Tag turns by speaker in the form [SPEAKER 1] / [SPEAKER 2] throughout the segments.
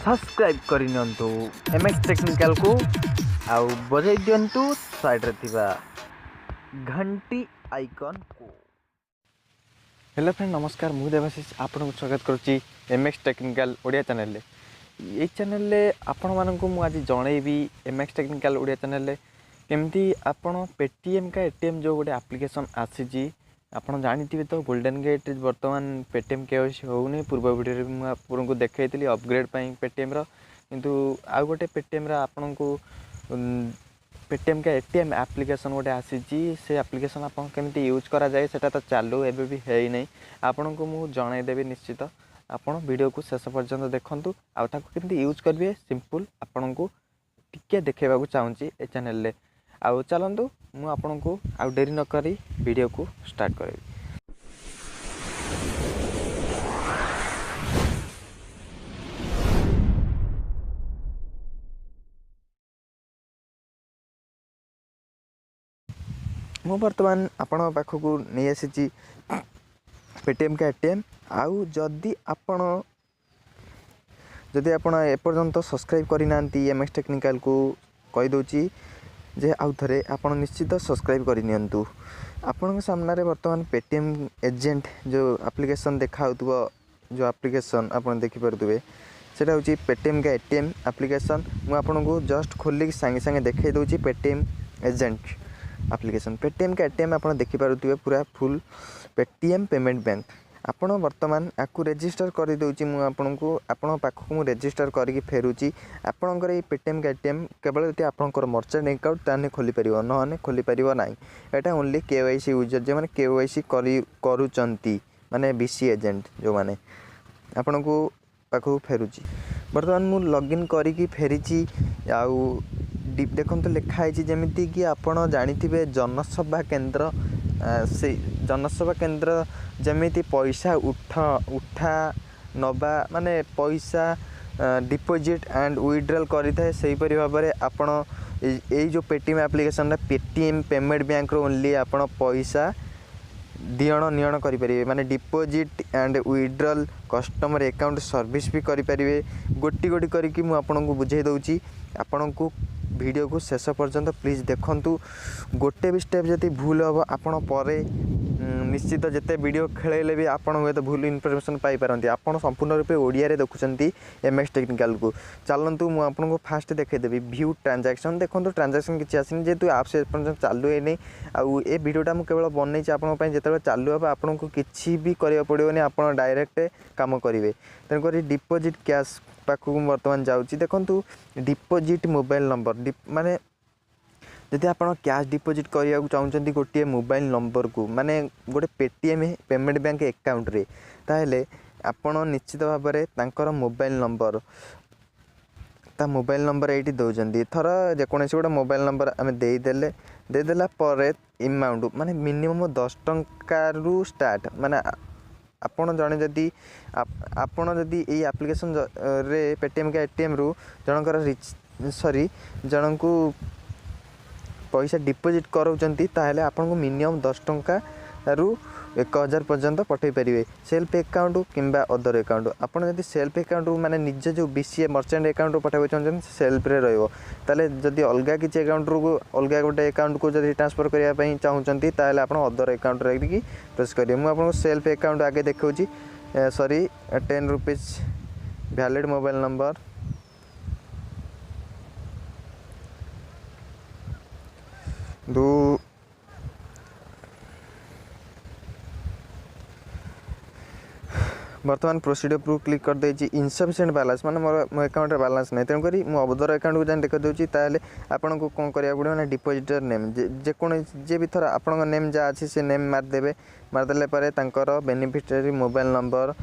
[SPEAKER 1] Subscribe करनियंतु MX technical को आउ बजाई दियंतु साइड रे थिबा घंटी आइकन को। हेलो फ्रेंड नमस्कार, मु देवाशीष आपन को स्वागत करुच्ची एमएक्स टेक्निकल ओडिया चैनल रे। ये चैनल रे आपण मानन को मु आज जणैबी एमएक्स टेक्निकल ओडिया चैनल रे केमती आपण पेटीएम का एटीएम जो गोटे एप्लिकेशन आसी आपन जानिथिबे तो गोल्डन गेट वर्तमान पेटीएम केवाईसी होउनी। पूर्व वीडियो में आपको देखी अपग्रेड पेटीएम किंतु आउ गोटे पेटीएम आपन को पेटीएम का एटीएम एप्लिकेशन गोटे आसी से एप्लिकेशन आप केमती यूज करा जाए सेटा तो चालू एबे भी है नहीं। आपन को मु जनईदेवी निश्चित आपन वीडियो को शेष पर्यंत देखंतु आउ ताको केमती यूज करिवे सिंपल आपन को टिके देखेबा को चाहूँगी ए चैनल रे। आउ चलंतु मु आपन को आउ देरी न करी वीडियो को स्टार्ट करेबी। मु बर्तमान आपण पाखक नहीं आसी पेटीएम का एटीएम। आउ जदि आपण एपर्यंत सब्सक्राइब करना एमएक्स टेक्निकल को कही दूची जे आउ थे आप निश्चित सब्सक्राइब करनियंतु। आपण सामने बर्तमान पेटीएम एजेंट जो एप्लिकेशन देखा जो एप्लिकेशन आप देखिपे सेटा हूँ पेटीएम का एटीएम एप्लिकेशन। मुझे जस्ट खोलिक सांगे सांगे देखे दूची पेटीएम एजेंट एप्लिकेशन। पेटीएम का एटीएम आप देखिपे पूरा फुल पेटीएम पेमेंट बैंक। आपण वर्तमान आपको रेजिस्टर कर दूची आपण पाखक मु रेजिस्टर करके फेरुची। आपणकर ये पेटीएम का एटीएम केवल यदि आपंकर मर्चेंट अकाउंट ताने खोली परिबो नहने खोली परिबो नाही। एटा ओनली केवाईसी यूजर जे माने केवाईसी करूचंती माने बीसी एजेंट जो माने आपण को पाखक फेरुची। वर्तमान मु लॉगिन करके फेरीची। आउ देखो लिखाई जमीती कि आपण जानिथिबे जनसेवा केंद्र से जनसेवा केंद्र जमीती पैसा उठा नबा माने पैसा डिपोजिट एंड विड्रॉल करि थाए सेहीपरि भाव में आपण ये जो Paytm application Paytm payments bank रो ओनली आपण पैसा दियण नियण करें माने deposit and withdrawal customer account service भी करें। गोटी गोटी करके मुझे आपको बुझे दूची। आपण को वीडियो को शेष पर्यंत प्लीज देखंतु। गोटे भी स्टेप जति भूल हम आपण परे निश्चित जिते वीडियो खेलेले भी आपण हुए तो भूल इनफॉरमेशन पाई पारंती। आपण संपूर्ण रूपे ओडिया रे देखुचंती एमएक्स टेक्निकल को। चलंतु मु आपन को फास्ट देखे देबी व्यू ट्रांजैक्शन। देखंतु ट्रांजैक्शन किछि आसिन जेतु आप से पर्यंत चालू है नहीं। आउ ए वीडियोटा मु केवल बनई छी आपण पई जेते चालू हो आपन को किछि भी करिया पड़िबोनी। आपण डायरेक्ट काम करिवे तन करी डिपॉजिट कैश पाखक वर्तमान जाउची। देखंतु डिपॉजिट मोबाइल नंबर माने जदि आप कैश डिपोजिट करने को चाहते गोटे मोबाइल नंबर को माने गोटे पेटीएम पेमेंट बैंक अकाउंट रे ताहले आपण निश्चित भाव में तांकर मोबाइल नंबर ये दौरान थर जेकोसी गोटे मोबाइल नंबर आम देदेला अमाउंट माने मिनिमम 10 टंका रु स्टार्ट माने आपण जड़े जदि आपण जदि ये एप्लिकेशन रे पेटीएम का एटीएम रु जनकर जन को पैसा डिपोजिट कराउचंती ताहले आपन को मिनिमम 10 टंका रु 1000 पर्यंत पठे पारे सेल्फ अकाउंट किंबा अदर अकाउंट। आपन जदि सेल्फ अकाउंट माने निजे जो बीसीए मर्चेंट अकाउंट पठाइबे चाहछन सेल्फ रे रहइबो ताले जदि अलगा किछि अकाउंट रु अलगा गोटे अकाउंट को जदि ट्रांसफर करिया पई चाहछंती ताले आपन अदर अकाउंट रे की प्रेस करिए। मु आपन सेल्फ अकाउंट आगे देखौची 10 रुपीस वैलिड मोबाइल नंबर दो बर्तमान प्रोसीडियर प्रूफ क्लिक कर देछि। इनसफिशिएंट बैलेंस माने मोर अकाउंट रे बैलेंस नै तेन करी मु अदर अकाउंट को जान देख देउछि ताले आपन को कोन करिया पड़ो ना डिपॉजिटर नेम जे कोन जे भी थरा आपन नेम जा अछि से नेम मार देबे। मार देले पारे तांकर बेनिफिशियरी मोबाइल नंबर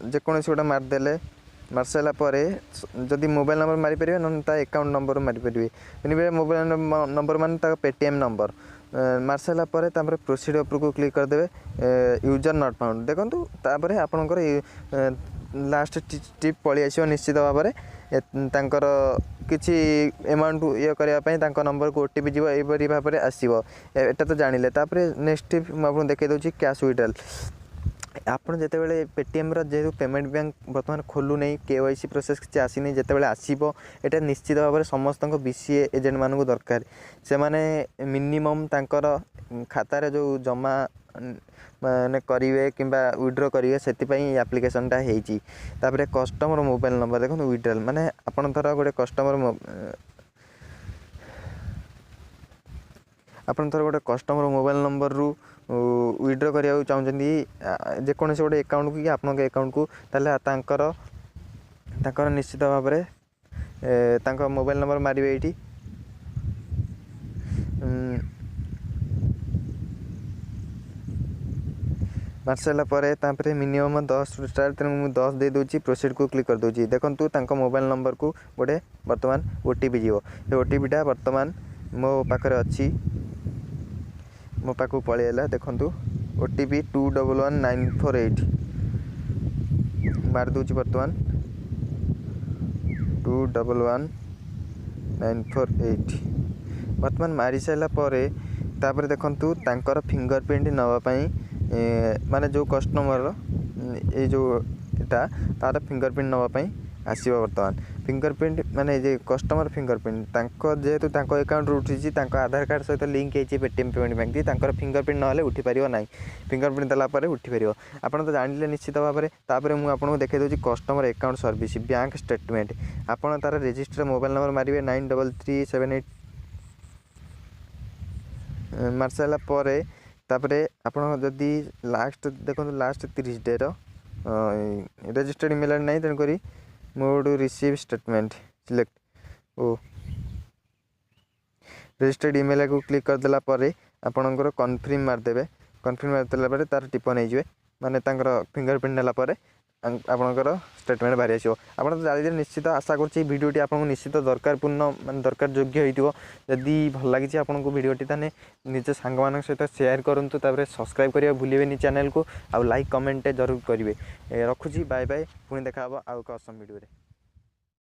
[SPEAKER 1] जे कोन से गोटा मार देले मार सारा पर जदि मोबाइल नंबर मारी पारे न अकाउंट नंबर मारी पारे बेनिफिट मोबाइल नंबर मान पेटीएम नंबर मार सारा पर प्रोसीड अप्रूव को क्लिक करदे यूजर नॉट फाउंड। देखो तापर आपणकर लास्ट टिप पलि आसो निश्चित भाव में तांकर किछि अमाउंट ये करने नंबर को ओटीपी जीव एपरी भाव में आसो एटा तो जानिले। तापर नेक्स्ट टिप मुझे देखे दूसरी कैश विड्रॉल ଆପଣ ଯେତେବେଳେ ପେଟିଏମ୍ର ଯେହେତୁ ପେମେଣ୍ଟ ବ୍ୟାଙ୍କ ବର୍ତ୍ତମାନ ଖୋଲୁ ନାହିଁ, KYC ପ୍ରୋସେସ୍ କିଛି ଆସିନି, ଯେତେବେଳେ ଆସିବ ଏଇଟା ନିଶ୍ଚିତ ଭାବରେ ସମସ୍ତଙ୍କ BCA ଏଜେଣ୍ଟମାନଙ୍କୁ ଦରକାର। ସେମାନେ ମିନିମମ୍ ତାଙ୍କର ଖାତାରେ ଯେଉଁ ଜମା ମାନେ କରିବେ କିମ୍ବା ୱିଡ୍ର କରିବେ, ସେଥିପାଇଁ এই ଆପ୍ଲିକେସନଟା ହେଇଛି। ତାପରେ କଷ୍ଟମର ମୋବାଇଲ ନମ୍ବର ଦେଖନ୍ତୁ, ୱିଡ୍ରାଲ୍ ମାନେ ଆପଣ ଧର ଗୋଟେ କଷ୍ଟମର ମୋବାଇଲ ନମ୍ବରରୁ ୱିଡ୍ର କରିବାକୁ ଚାହୁଁଛନ୍ତି ଯେକୌଣସି ଗୋଟେ ଆକାଉଣ୍ଟକୁ କି ଆପଣଙ୍କ ଆକାଉଣ୍ଟକୁ, ତାହେଲେ ତାଙ୍କର ନିଶ୍ଚିତ ଭାବରେ ତାଙ୍କ ମୋବାଇଲ ନମ୍ବର ମାରିବେ ଏଇଠି। ମାରି ସାରିଲା ପରେ ତାପରେ ମିନିମମ୍ 10 ଷ୍ଟାର୍, ତେଣୁ ମୁଁ 10 ଦେଇଦେଉଛି, ପ୍ରୋସିଡ଼୍କୁ କ୍ଲିକ୍ କରିଦେଉଛି। ଦେଖନ୍ତୁ ତାଙ୍କ ମୋବାଇଲ ନମ୍ବରକୁ ଗୋଟେ ବର୍ତ୍ତମାନ OTP ଯିବ। ସେ OTPଟା ବର୍ତ୍ତମାନ ମୋ ପାଖରେ ଅଛି, ମୋ ପାଖକୁ ପଳେଇ ଆସିଲା। ଦେଖନ୍ତୁ OTP 211948 ମାରିଦେଉଛି ବର୍ତ୍ତମାନ 211948 ବର୍ତ୍ତମାନ ମାରି ସାରିଲା ପରେ ତାପରେ ଦେଖନ୍ତୁ ତାଙ୍କର ଫିଙ୍ଗର ପ୍ରିଣ୍ଟ ନେବା ପାଇଁ ମାନେ ଯେଉଁ କଷ୍ଟମରର ଏଇ ଯେଉଁ ଏଟା ତାର ଫିଙ୍ଗର ପ୍ରିଣ୍ଟ ନେବା ପାଇଁ ଆସିବ। ବର୍ତ୍ତମାନ ଫିଙ୍ଗର ପ୍ରିଣ୍ଟ ମାନେ ଯେ କଷ୍ଟମର ଫିଙ୍ଗର ପ୍ରିଣ୍ଟ ଯେହେତୁ ତାଙ୍କ ଆକାଉଣ୍ଟରୁ ଉଠିଛି, ତାଙ୍କ ଆଧାର କାର୍ଡ଼ ସହିତ ଲିଙ୍କ୍ ହେଇଛି ପେଟିଏମ୍ ପେମେଣ୍ଟ ବ୍ୟାଙ୍କ, ତାଙ୍କର ଫିଙ୍ଗର ପ୍ରିଣ୍ଟ ନହେଲେ ଉଠିପାରିବ ନାହିଁ। ଫିଙ୍ଗର ପ୍ରିଣ୍ଟ ଦେଲା ପରେ ଉଠିପାରିବ। ଆପଣ ତ ଜାଣିଲେ ନିଶ୍ଚିତ ଭାବରେ। ତାପରେ ମୁଁ ଆପଣଙ୍କୁ ଦେଖାଇ ଦେଉଛି customer account service bank statement. ଆପଣ ତାର ରେଜିଷ୍ଟର ମୋବାଇଲ ନମ୍ବର ମାରିବେ 93378 ମାରି ସାରିଲା ପରେ ତାପରେ ଆପଣ ଯଦି ଦେଖନ୍ତୁ ଲାଷ୍ଟ 30 ଡେର ରେଜିଷ୍ଟର୍ଡ ଇମେଲ୍ ଆଇଡି ନାହିଁ, ତେଣୁକରି mode receive statement select registered email ଆଇଡିକୁ କ୍ଲିକ୍ କରିଦେଲା ପରେ ଆପଣଙ୍କର କନଫର୍ମ ମାରିଦେବେ। କନଫର୍ମ ମାରିଦେଲା ପରେ ତାର ଟିପନ୍ ହେଇଯିବେ, ମାନେ ତାଙ୍କର ଫିଙ୍ଗର ପ୍ରିଣ୍ଟ ନେଲା ପରେ ଆପଣଙ୍କର ଷ୍ଟେଟମେଣ୍ଟ ବାହାରି ଆସିବ। ଆପଣ ତ ଜାଣିଲେ ନିଶ୍ଚିତ, ଆଶା କରୁଛି ଏହି ଭିଡ଼ିଓଟି ଆପଣଙ୍କୁ ନିଶ୍ଚିତ ଦରକାର ଯୋଗ୍ୟ ହୋଇଥିବ। ଯଦି ଭଲ ଲାଗିଛି ଆପଣଙ୍କୁ ଭିଡ଼ିଓଟି, ତାହେଲେ ନିଜ ସାଙ୍ଗମାନଙ୍କ ସହିତ ସେୟାର କରନ୍ତୁ। ତାପରେ ସବସ୍କ୍ରାଇବ୍ କରିବା ଭୁଲିବେନି ଚ୍ୟାନେଲକୁ, ଆଉ ଲାଇକ୍ କମେଣ୍ଟ ଜରୁର କରିବେ। ରଖୁଛି, ବାଏ ବାଏ, ପୁଣି ଦେଖା ହେବ ଆଉ ଏକ ଅସମ୍ ଭିଡ଼ିଓରେ।